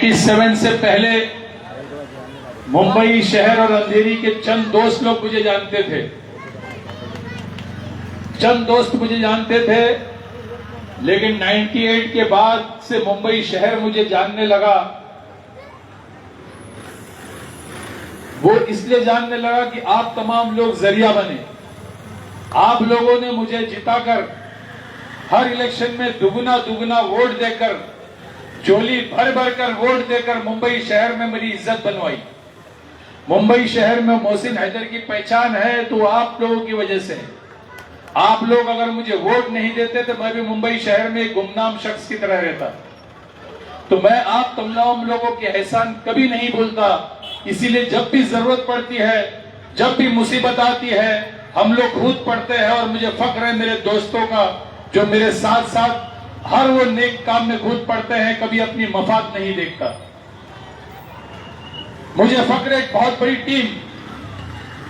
97 से पहले मुंबई शहर और अंधेरी के चंद दोस्त लोग मुझे जानते थे, लेकिन 98 के बाद से मुंबई शहर मुझे जानने लगा। वो इसलिए जानने लगा कि आप तमाम लोग जरिया बने। आप लोगों ने मुझे जिताकर हर इलेक्शन में दुगना दुगना वोट देकर, झोली भर भर कर वोट देकर मुंबई शहर में मेरी इज्जत बनवाई। मुंबई शहर में मोहसिन हैदर की पहचान है तो आप लोगों की वजह से है। आप लोग अगर मुझे वोट नहीं देते तो मैं भी मुंबई शहर में एक गुमनाम शख्स की तरह रहता। तो मैं आप तमाम लोगों के एहसान कभी नहीं भूलता। इसीलिए जब भी जरूरत पड़ती है, जब भी मुसीबत आती है, हम लोग खुद पड़ते हैं। और मुझे फख्र है मेरे दोस्तों का जो मेरे साथ साथ हर वो नेक काम में खुद पड़ते हैं, कभी अपनी मफाद नहीं देखता। मुझे फख्र है एक बहुत बड़ी टीम,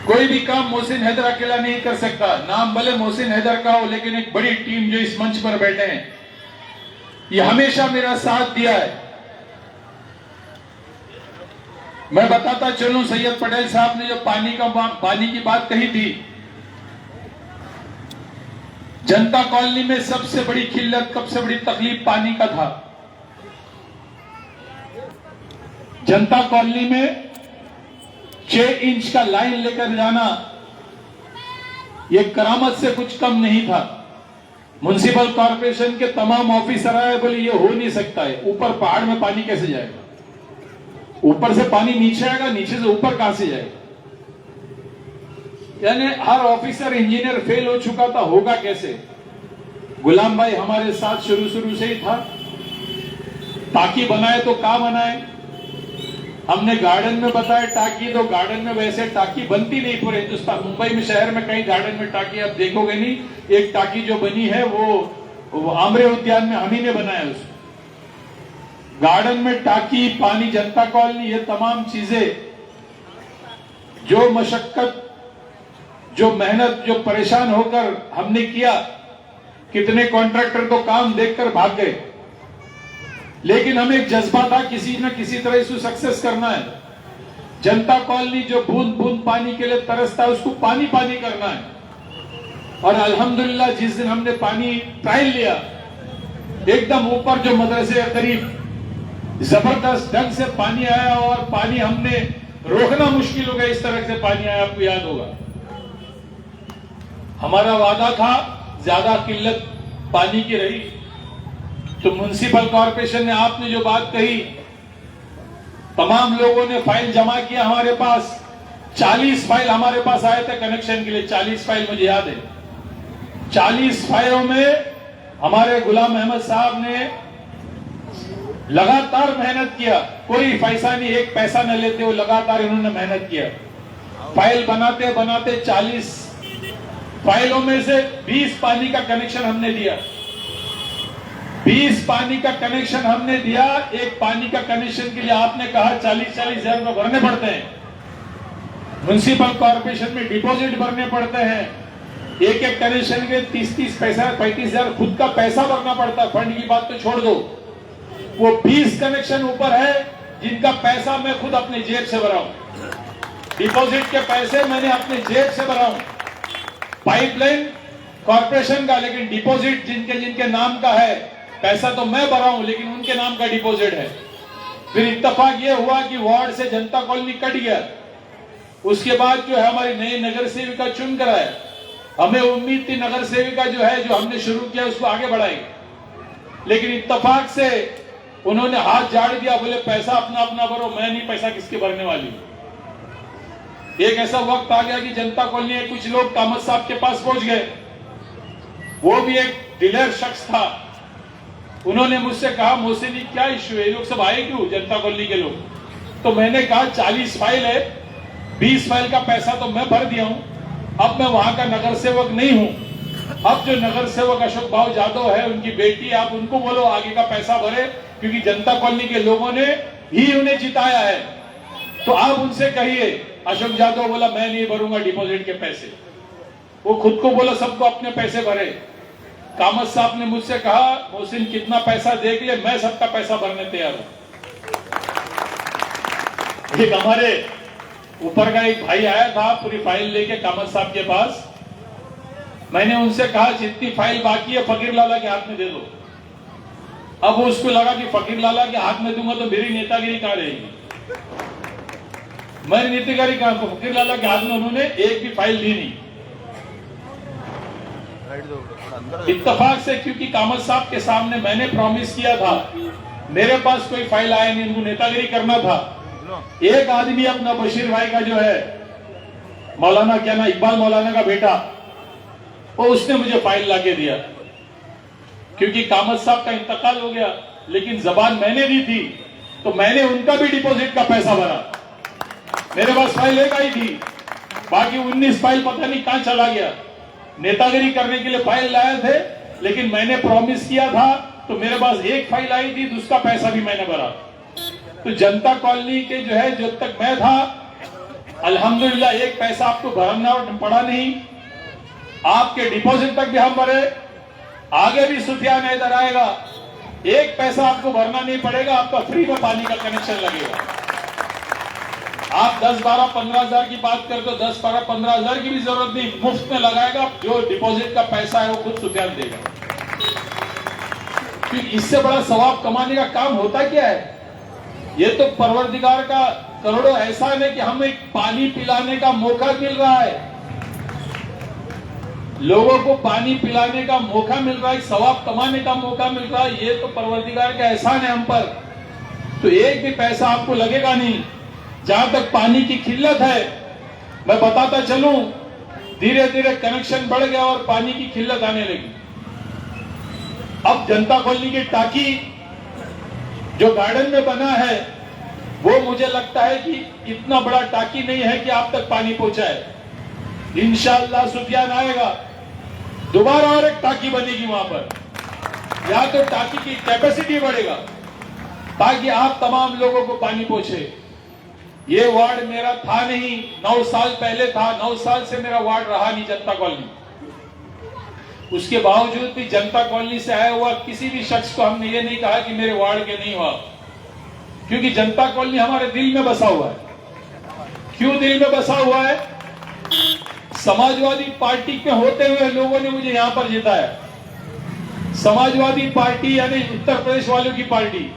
कोई भी काम मोहसिन हैदर अकेला नहीं कर सकता। नाम भले मोहसिन हैदर का हो, लेकिन एक बड़ी टीम जो इस मंच पर बैठे हैं, ये हमेशा मेरा साथ दिया है। मैं बताता चलूं, सैयद पटेल साहब ने जो पानी की बात कही थी, जनता कॉलोनी में सबसे बड़ी किल्लत, सबसे बड़ी तकलीफ पानी का था। जनता कॉलोनी में 6 इंच का लाइन लेकर जाना ये करामत से कुछ कम नहीं था। म्युनिसिपल कॉर्पोरेशन के तमाम ऑफिसर आए, बोले ये हो नहीं सकता है, ऊपर पहाड़ में पानी कैसे जाएगा, ऊपर से पानी नीचे आएगा, नीचे से ऊपर कहां से जाएगा। यानी हर ऑफिसर इंजीनियर फेल हो चुका था, होगा कैसे। गुलाम भाई हमारे साथ शुरू से ही था। टाकी बनाए तो कहां बनाए, हमने गार्डन में बताया टाकी, तो गार्डन में वैसे टाकी बनती नहीं पूरे हिंदुस्तान। मुंबई में शहर में कहीं गार्डन में टाकी आप देखोगे नहीं। एक टाकी जो बनी है वो आमरे उद्यान में हम ही ने बनाया उसको। गार्डन में टाकी, पानी, जनता कॉलोनी, ये तमाम चीजें, जो मशक्कत, जो मेहनत, जो परेशान होकर हमने किया। कितने कॉन्ट्रैक्टर तो काम देखकर भाग गए, लेकिन हमें एक जज्बा था किसी न किसी तरह इसको सक्सेस करना है। जनता कॉलोनी जो बूंद बूंद पानी के लिए तरसता है, उसको पानी पानी करना है। और अल्हम्दुलिल्लाह जिस दिन हमने पानी ट्रायल लिया, एकदम ऊपर जो मदरसे के करीब जबरदस्त ढंग से पानी आया। और पानी हमने रोकना मुश्किल हो गया, इस तरह से पानी आया, आपको याद होगा। हमारा वादा था, ज्यादा किल्लत पानी की रही तो म्युनिसिपल कॉर्पोरेशन ने आपने जो बात कही, तमाम लोगों ने फाइल जमा किया हमारे पास। 40 फाइल हमारे पास आए थे कनेक्शन के लिए, 40 फाइल मुझे याद है। 40 फाइलों में हमारे गुलाम अहमद साहब ने लगातार मेहनत किया, कोई पैसा नहीं, एक पैसा न लेते हुए लगातार इन्होंने मेहनत किया। फाइल बनाते बनाते 40 फाइलों में से 20 पानी का कनेक्शन हमने दिया। 20 पानी का कनेक्शन हमने दिया। एक पानी का कनेक्शन के लिए आपने कहा 40-40 हजार रुपए भरने पड़ते हैं। म्युनिसिपल कॉर्पोरेशन में डिपॉजिट भरने पड़ते हैं। एक एक कनेक्शन के 30-30 पैसा 35 हजार खुद का पैसा भरना पड़ता है। फंड की बात तो छोड़ दो। वो 20 कनेक्शन ऊपर है जिनका पैसा मैं खुद अपने जेब से भरा हूं। डिपॉजिट के पैसे मैंने अपने जेब से भरा हूं। पाइपलाइन कॉर्पोरेशन का, लेकिन डिपॉजिट जिनके जिनके नाम का है, पैसा तो मैं भरा हूं लेकिन उनके नाम का डिपॉजिट है। फिर इत्तेफाक ये हुआ कि वार्ड से जनता कॉलोनी कट गया। उसके बाद जो है हमारी नई नगर सेविका चुन कर आया। हमें उम्मीद थी नगर सेविका जो है, जो हमने शुरू किया उसको आगे बढ़ाएगी, लेकिन इत्तेफाक से उन्होंने हाथ झाड़ दिया, बोले पैसा अपना अपना भरो, मैं नहीं पैसा किसके भरने वाली। एक ऐसा वक्त आ गया कि जनता कॉलोनी के कुछ लोग कामत साहब के पास पहुंच गए। वो भी एक दिलेर शख्स था। उन्होंने मुझसे कहा, मोहसिन क्या इश्यू है, ये लोग सब आए क्यों, जनता कॉलोनी के लोग। तो मैंने कहा 40 फाइल है, 20 फाइल का पैसा तो मैं भर दिया हूं, अब मैं वहां का नगर सेवक नहीं हूं। अब जो नगर सेवक अशोक भाव जादव है, उनकी बेटी, आप उनको बोलो आगे का पैसा भरे, क्योंकि जनता कॉलोनी के लोगों ने ही उन्हें जिताया है। तो आप उनसे कहिए। अशोक यादव बोला मैं नहीं भरूंगा डिपॉजिट के पैसे। वो खुद को बोला सबको अपने पैसे भरे। कामत साहब ने मुझसे कहा मोहसिन कितना पैसा देख ले, मैं सबका पैसा भरने तैयार हूं। एक हमारे ऊपर का एक भाई आया था पूरी फाइल लेके कामत साहब के पास। मैंने उनसे कहा जितनी फाइल बाकी है फकीर लाला के हाथ में दे दो। अब उसको लगा कि फकीर लाला के हाथ में दूंगा तो मेरी नेतागिरी कहां रहेगी, मेरी नेतागिरी कहां। फकीर लाला के हाथ में उन्होंने एक भी फाइल दी नहीं। इत्तेफाक से, क्योंकि कामत साहब के सामने मैंने प्रॉमिस किया था, मेरे पास कोई फाइल आया नहीं, उनको नेतागिरी करना था। एक आदमी अपना बशीर भाई का जो है मौलाना क्या ना इकबाल मौलाना का बेटा, वो उसने मुझे फाइल लाके दिया। क्योंकि कामत साहब का इंतकाल हो गया, लेकिन जबान मैंने दी थी तो मैंने उनका भी डिपॉजिट का पैसा भरा। मेरे पास फाइल एक आई थी, बाकी 19 फाइल पता नहीं कहां चला गया। नेतागिरी करने के लिए फाइल लाए थे, लेकिन मैंने प्रॉमिस किया था तो मेरे पास एक फाइल आई थी, उसका पैसा भी मैंने भरा। तो जनता कॉलोनी के जो है, जब तक मैं था अल्हम्दुलिल्लाह एक पैसा आपको भरना पड़ा नहीं, आपके डिपॉजिट तक भी हम भरे। आगे भी सुफियान इधर आएगा, एक पैसा आपको भरना नहीं पड़ेगा, आपका फ्री में पानी का कनेक्शन लगेगा। आप 10, 12, 15 हजार की बात करते हो, 10, 12, 15 हजार की भी जरूरत नहीं, मुफ्त में लगाएगा। जो डिपॉजिट का पैसा है वो खुद सुफियान देगा। क्योंकि इससे बड़ा सवाब कमाने का काम होता क्या है? ये तो परवरदिगार का करोड़ों एहसान है कि हमें पानी पिलाने का मौका मिल रहा है, लोगों को पानी पिलाने का मौका मिल रहा है, सवाब कमाने का मौका मिल रहा है। ये तो परवरदिगार का एहसान है हम पर। तो एक भी पैसा आपको लगेगा नहीं। जहां तक पानी की किल्लत है, मैं बताता चलूं, धीरे धीरे कनेक्शन बढ़ गया और पानी की किल्लत आने लगी। अब जनता कॉलोनी की टाकी जो गार्डन में बना है, वो मुझे लगता है कि इतना बड़ा टाकी नहीं है कि आप तक पानी पहुंचाए। इंशाअल्लाह सुफियान आएगा, दोबारा और एक टाकी बनेगी वहां पर, या तो टाकी की कैपेसिटी बढ़ेगा ताकि आप तमाम लोगों को पानी पहुंचे। ये वार्ड मेरा था नहीं, 9 साल पहले था, 9 साल से मेरा वार्ड रहा नहीं जनता कॉलोनी। उसके बावजूद भी जनता कॉलोनी से आया हुआ किसी भी शख्स को हमने ये नहीं कहा कि मेरे वार्ड के नहीं हुआ, क्योंकि जनता कॉलोनी हमारे दिल में बसा हुआ है। क्यों दिल में बसा हुआ है? समाजवादी पार्टी के होते हुए लोगों ने मुझे यहां पर जिताया। समाजवादी पार्टी यानी उत्तर प्रदेश वालों की पार्टी,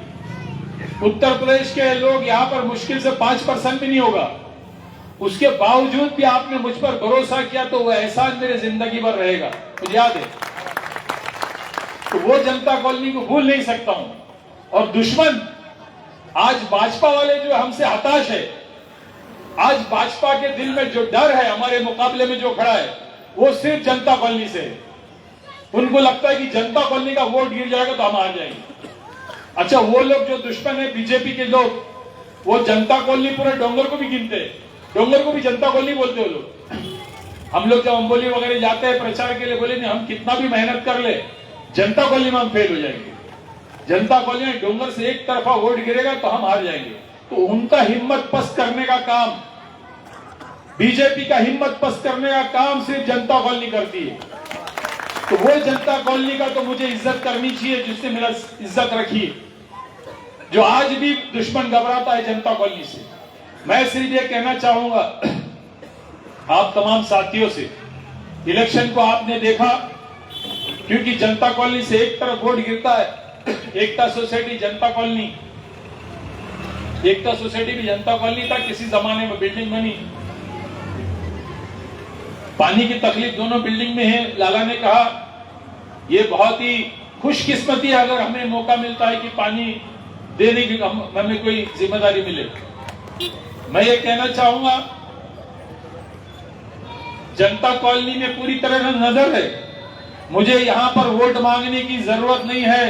उत्तर प्रदेश के लोग यहां पर मुश्किल से 5% भी नहीं होगा। उसके बावजूद भी आपने मुझ पर भरोसा किया, तो वो एहसान मेरे जिंदगी भर रहेगा, मुझे याद है। तो वो जनता कॉलोनी को भूल नहीं सकता हूं। और दुश्मन आज भाजपा वाले जो हमसे हताश है, आज भाजपा के दिल में जो डर है हमारे मुकाबले में जो खड़ा है, वो सिर्फ जनता कॉलोनी से है। उनको लगता है कि जनता कॉलोनी का वोट गिर जाएगा तो हम हार जाएंगे। अच्छा, वो लोग जो दुश्मन है बीजेपी के लोग, वो जनता कॉलोनी पूरे डोंगर को भी गिनते हैं, डोंगर को भी जनता कॉलोनी बोलते हो लोग। हम लोग जब अम्बोली वगैरह जाते हैं प्रचार के लिए, बोले नहीं हम कितना भी मेहनत कर ले, जनता कॉलोनी में हम फेल हो जाएंगे। जनता कॉलोनी में डोंगर से एक तरफा वोट गिरेगा तो हम हार जाएंगे। तो उनका हिम्मत पस्त करने का काम, बीजेपी का हिम्मत पस्त करने का काम सिर्फ जनता कॉलोनी करती है। तो वो जनता कॉलोनी का तो मुझे इज्जत करनी चाहिए जिसने मेरा इज्जत रखी, जो आज भी दुश्मन घबराता है जनता कॉलोनी से। मैं सिर्फ ये कहना चाहूंगा आप तमाम साथियों से, इलेक्शन को आपने देखा, क्योंकि जनता कॉलोनी से एक तरफ वोट गिरता है, एकता सोसाइटी जनता कॉलोनी, एकता सोसाइटी भी जनता कॉलोनी था, किसी जमाने में बिल्डिंग बनी। पानी की तकलीफ दोनों बिल्डिंग में है। लाला ने कहा ये बहुत ही खुशकिस्मती है अगर हमें मौका मिलता है कि पानी देने की हमें कोई जिम्मेदारी मिले। मैं ये कहना चाहूंगा जनता कॉलोनी में पूरी तरह नजर है, मुझे यहां पर वोट मांगने की जरूरत नहीं है।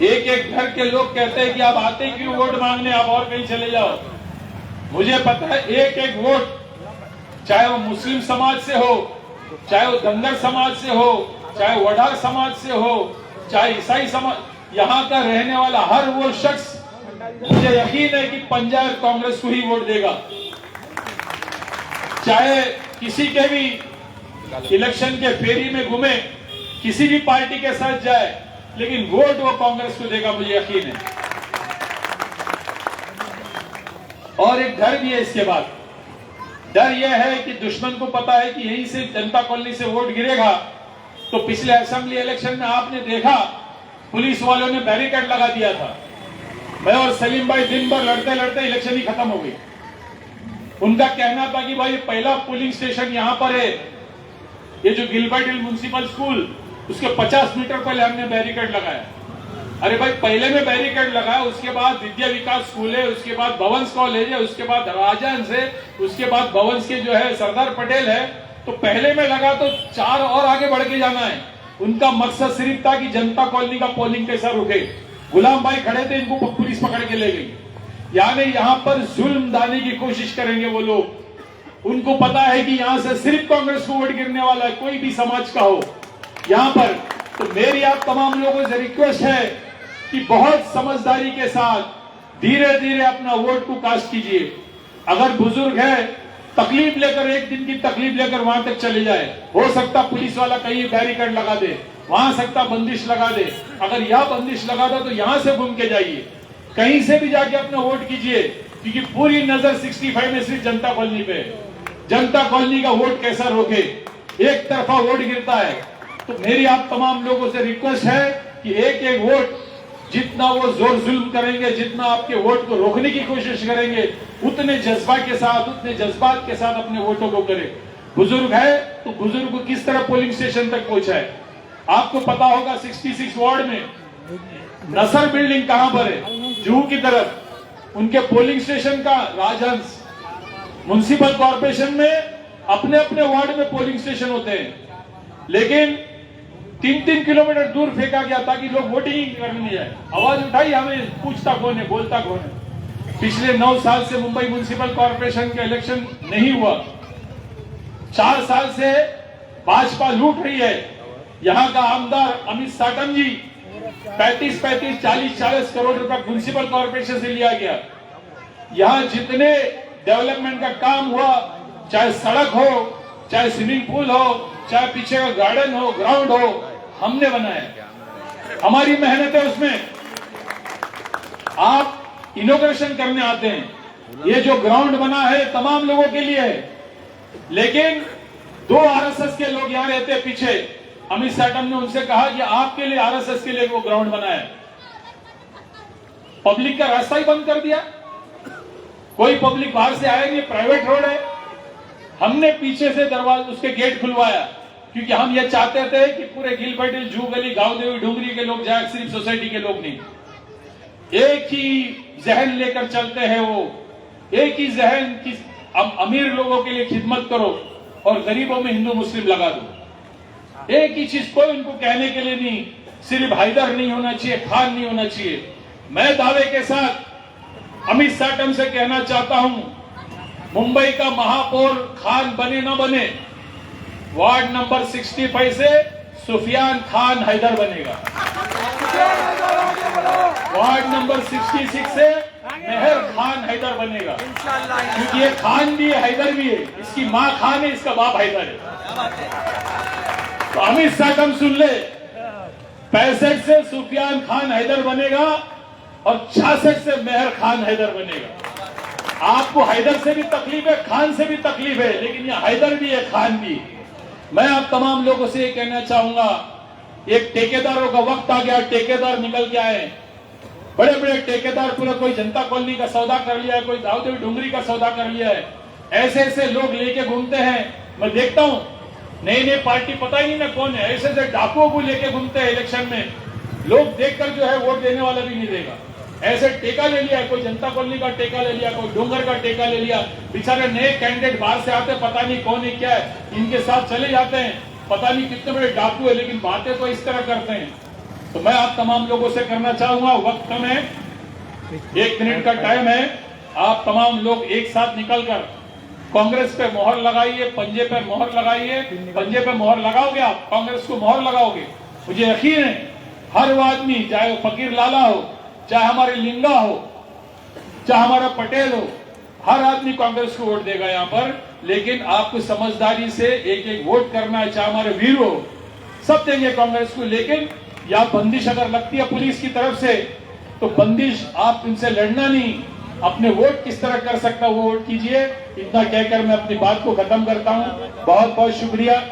एक एक घर के लोग कहते हैं कि आप आते क्यों वोट मांगने, आप और कहीं चले जाओ। मुझे पता है एक एक वोट, चाहे वो मुस्लिम समाज से हो, चाहे वो धनगर समाज से हो, चाहे वडार समाज से हो, चाहे ईसाई समाज, यहां का रहने वाला हर वो शख्स, मुझे यकीन है कि पंजाब कांग्रेस को ही वोट देगा। चाहे किसी के भी इलेक्शन के फेरी में घूमे, किसी भी पार्टी के साथ जाए, लेकिन वोट वो कांग्रेस को देगा, मुझे यकीन है। और एक डर भी है इसके बाद। डर यह है कि दुश्मन को पता है कि यहीं से जनता कॉलोनी से वोट गिरेगा। तो पिछले असेंबली इलेक्शन में आपने देखा पुलिस वालों ने बैरिकेड लगा दिया था। मैं और सलीम भाई दिन भर लड़ते लड़ते इलेक्शन ही खत्म हो गई। उनका कहना था कि भाई पहला पोलिंग स्टेशन यहां पर है, ये जो गिलबर्ट हिल म्युनिसिपल स्कूल, उसके 50 मीटर पहले हमने बैरिकेड लगाया। अरे भाई पहले में बैरिकेड लगाया, उसके बाद विद्या विकास स्कूल है, उसके बाद भवंस कॉलेज है, उसके बाद राजहंस है, उसके बाद भवंस के जो है सरदार पटेल है। तो पहले में लगा तो 4 और आगे बढ़ के जाना है। उनका मकसद सिर्फ था कि जनता कॉलोनी का पोलिंग कैसा रुके। गुलाम भाई खड़े थे, इनको पुलिस पकड़ के ले गई। यानी यहां पर जुल्म डालने की कोशिश करेंगे वो लोग। उनको पता है कि यहां से सिर्फ कांग्रेस को वोट गिरने वाला है, कोई भी समाज का हो यहां पर। तो मेरी आप तमाम लोगों से रिक्वेस्ट है कि बहुत समझदारी के साथ धीरे धीरे अपना वोट को कास्ट कीजिए। अगर बुजुर्ग है, तकलीफ लेकर, एक दिन की तकलीफ लेकर वहां तक चले जाए। हो सकता पुलिस वाला कहीं बैरिकेड लगा दे, वहां सकता बंदिश लगा दे। अगर यह बंदिश लगा दो तो यहां से घूम के जाइए, कहीं से भी जाके अपना वोट कीजिए, क्योंकि पूरी नजर 65 में सिर्फ जनता कॉलोनी पे। जनता कॉलोनी का वोट कैसा रोके, एक तरफा वोट गिरता है। तो मेरी आप तमाम लोगों से रिक्वेस्ट है कि एक एक वोट, जितना वो जोर जुल्म करेंगे, जितना आपके वोट को रोकने की कोशिश करेंगे, उतने जज्बा के साथ, उतने जज्बात के साथ अपने वोटों को करें। बुजुर्ग है तो बुजुर्ग को किस तरह पोलिंग स्टेशन तक पहुंचाए। आपको पता होगा 66 वार्ड में नसर बिल्डिंग कहां पर है, जूहू की तरफ। उनके पोलिंग स्टेशन का राजहंस म्युनिसिपल कॉर्पोरेशन में अपने अपने वार्ड में पोलिंग स्टेशन होते हैं, लेकिन 3-3 किलोमीटर दूर फेंका गया ताकि लोग वोटिंग करने नहीं जाए। आवाज उठाई, हमें पूछता कौन है, बोलता कौन है। पिछले 9 साल से मुंबई म्युनिसिपल कॉर्पोरेशन का इलेक्शन नहीं हुआ। 4 साल से भाजपा लूट रही है। यहां का आमदार अमित साटम जी 35-35, 40-40 करोड़ रुपया म्युनिसिपल कॉर्पोरेशन से लिया गया। यहां जितने डेवलपमेंट का काम हुआ, चाहे सड़क हो, चाहे स्विमिंग पूल हो, चाहे पीछे का गार्डन हो, ग्राउंड हो, हमने बनाया। हमारी मेहनत है उसमें। आप इनोग्रेशन करने आते हैं, ये जो ग्राउंड बना है तमाम लोगों के लिए है, लेकिन 2 आरएसएस के लोग यहां रहते हैं पीछे। अमित साटम ने उनसे कहा कि आपके लिए, आरएसएस के लिए वो ग्राउंड बनाया, पब्लिक का रास्ता ही बंद कर दिया। कोई पब्लिक बाहर से आएगी, प्राइवेट रोड है। हमने पीछे से दरवाजा, उसके गेट खुलवाया, क्योंकि हम ये चाहते थे कि पूरे गिलबर्ट हिल, जूहू गली, गांव देवी, डुंगरी के लोग जाए, सिर्फ सोसाइटी के लोग नहीं। एक ही जहन लेकर चलते हैं वो, एक ही जहन की अमीर लोगों के लिए खिदमत करो और गरीबों में हिंदू मुस्लिम लगा दो। एक ही चीज, कोई उनको कहने के लिए नहीं, सिर्फ हैदर नहीं होना चाहिए, खान नहीं होना चाहिए। मैं दावे के साथ अमित साटम से कहना चाहता हूं, मुंबई का महापौर खान बने न बने, वार्ड नंबर 65 से सुफियान खान हैदर बनेगा। वार्ड नंबर 66 से मेहर खान हैदर बनेगा, क्योंकि ये खान भी है, हैदर भी है। इसकी माँ खान है, इसका बाप हैदर है। तो अमित साटम सुन ले, 65 से सुफियान खान हैदर बनेगा और 66 से मेहर खान हैदर बनेगा। आपको हैदर से भी तकलीफ है, खान से भी तकलीफ है, लेकिन ये हैदर भी है, खान भी। मैं आप तमाम लोगों से ये कहना चाहूंगा, एक ठेकेदारों का वक्त आ गया, ठेकेदार निकल के आए। बड़े बड़े ठेकेदार, पूरा कोई जनता कॉलोनी का सौदा कर लिया है, कोई दाऊदेवी डुंगरी का सौदा कर लिया है। ऐसे ऐसे लोग लेके घूमते हैं। मैं देखता हूं नई नई पार्टी, पता ही नहीं मैं कौन है, ऐसे ऐसे डाकुओं को लेके घूमते हैं इलेक्शन में। लोग देखकर जो है वोट देने वाला भी नहीं देगा। ऐसे टेका ले लिया, कोई जनता कॉलोनी का टेका ले लिया, कोई डोंगर का टेका ले लिया। बेचारे नए कैंडिडेट बाहर से आते, पता नहीं कौन है क्या है, इनके साथ चले जाते हैं। पता नहीं कितने बड़े डाकू है, लेकिन बातें तो इस तरह करते हैं। तो मैं आप तमाम लोगों से करना चाहूंगा, वक्त कम है, 1 मिनट का टाइम है। आप तमाम लोग एक साथ निकलकर कांग्रेस पे मोहर लगाइए, पंजे पे मोहर लगाइए। पंजे पे मोहर लगाओगे, आप कांग्रेस को मोहर लगाओगे, मुझे यकीन है हर वो आदमी, चाहे वो फकीर लाला हो, चाहे हमारे लिंगा हो, चाहे हमारा पटेल हो, हर आदमी कांग्रेस को वोट देगा यहाँ पर। लेकिन आपको समझदारी से एक एक वोट करना है, चाहे हमारे वीर हो, सब देंगे कांग्रेस को। लेकिन या बंदिश अगर लगती है पुलिस की तरफ से, तो बंदिश आप इनसे लड़ना नहीं, अपने वोट किस तरह कर सकता वो वोट कीजिए। इतना कहकर मैं अपनी बात को खत्म करता हूं। बहुत बहुत शुक्रिया।